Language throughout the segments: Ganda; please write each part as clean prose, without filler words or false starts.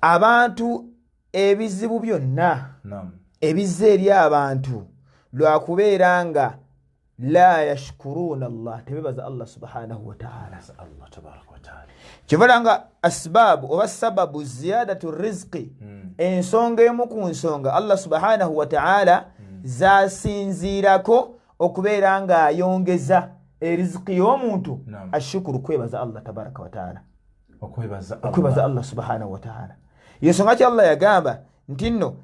abantu ebizibu byonna ebizze eri abantu lwakubeera nga la yashkuruna Allah tebebaza Allah subhanahu wa ta'ala. Kivalanga asbabu oba sababu ziyadatu rizqi ensonga emu ku nsonga Allah subhanahu wa ta'ala zasinzirako okubeera nga ayongeza erizqi y'omuntu ashukuru kwebaza Allah tabaraka wa ta'ala okwebaza Allah subhanahu wa ta'ala. Yensonga ki Allah yagamba nti nno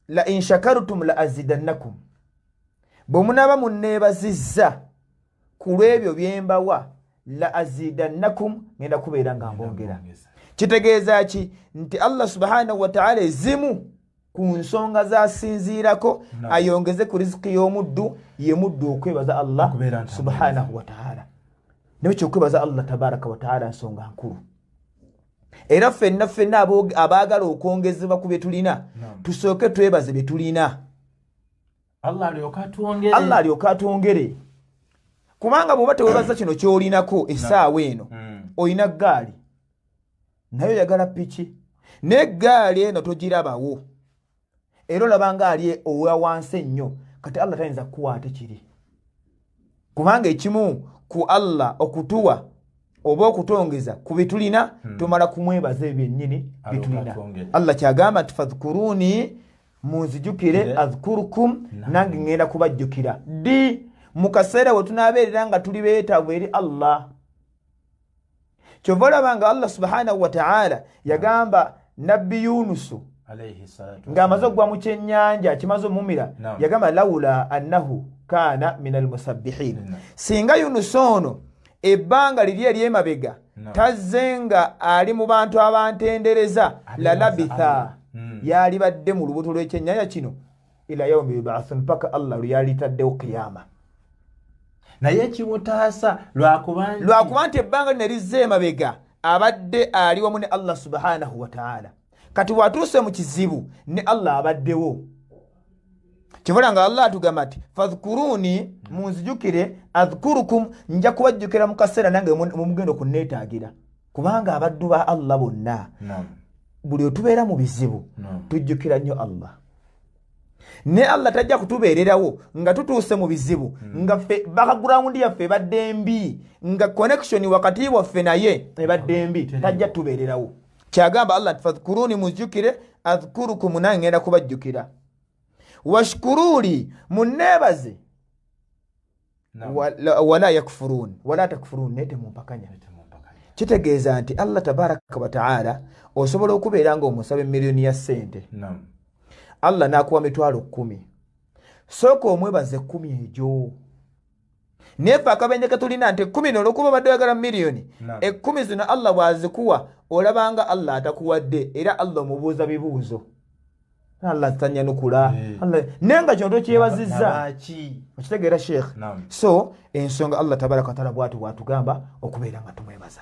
la in shakartum la azidannakum bwemunaba munneebazizza ku lw'ebyo byembawa la azidannakum ngenda kubeera nga mbongera. Kitegeeza ki nti Allah subhanahu wa ta'ala ezimu ku nsonga zasinziirako ayongeze ku riziki y'omuddu ye muddu okwebaza Allah subhanahu wa ta'ala. Nebyo okwebaza Allah tabaraka wa ta'ala nsonga nkulu. Era ffenna abaagala okwongezebwa ku bye tulina tusooke twebaze bye tulina. Allah alyoka atwongere. Kubanga bw'oba tewebaza kino ky'olinako essaawa eno olina ggaali nayo yagala piki n'eggaali eno togirabawo era olabanga ali owa wansi ennyo kati Allah tayinza kukuwa ate kiri. Kubanga ekimu ku Allah okutuwa oba okutwongeza ku bitulina tumala kumwebaza ebyennyini bitulina. Allah kyagamba nti fadhkuruni munzijukire adhkurukum nange ngenda kubajjukira di mu kaseera we tunaabeerera nga tuli beetaavu eri Allah. Kyova olabanga Allah subhanahu wa ta'ala yagamba nabbi Yunusu ng'amaze okugwa mu kyennyanja kimaze omumira yagamba lawula annahu kaana min almusabbihin. Singa Yunusu ono ebbanga liri ery'emabega tazze nga ali mu bantu abantendereza la labitha yali badde mu lubuto lw'ekyennyanja kino ila yawmi yub'athun paka Allah luyalitaddewo qiyama. Naye kimutaasa lwakuba nti ebbanga lino erizze emabega abadde ali wamu ne Allah subhanahu wa ta'ala. Kati watuuse mu kizibu ne Allah abaddewo. Kivuga nga Allah atugamba nti fadhkuruni munzijukire adhkurukum nja kubajjukira mu kaseera nange mugenda okunneetaagira. Kubanga abaddu ba Allah bonna buli otubeera mu bizibu tujjukira nnyo Allah. Ne Allah tajja kutubeererawo nga tutuuse mu bizibu nga ffe background yaffe ebadde mbi nga connection wakati waffe naye ebadde mbi tajja tubeererawo. Kyagamba Allah fadhkuruni munzijukire adhkurukum nange ngenda kubajjukira. Washkuruli munneebaze wala yakfurun wala takfurun nete mumpakanya. Kitegeeza nti Allah tabaraka wa ta'ala osobola okubeera nga omusabe miliyoni ya ssente Allah n'akuwa mitwalo 10 sooka omwebaze 10 egyo nefe akabenje katulina nti 10 olwokuba badde oyagala miliyoni 10 zino Allah bwazikuwa olabanga Allah atakuwadde era Allah omubuuza bibuuzo Allah tanyanukula Allah nenga kino tokyebazizza okitegeera Sheikh. So ensonga Allah tabaraka wa ta'ala bw'atugamba okubeera nga tumwebaza.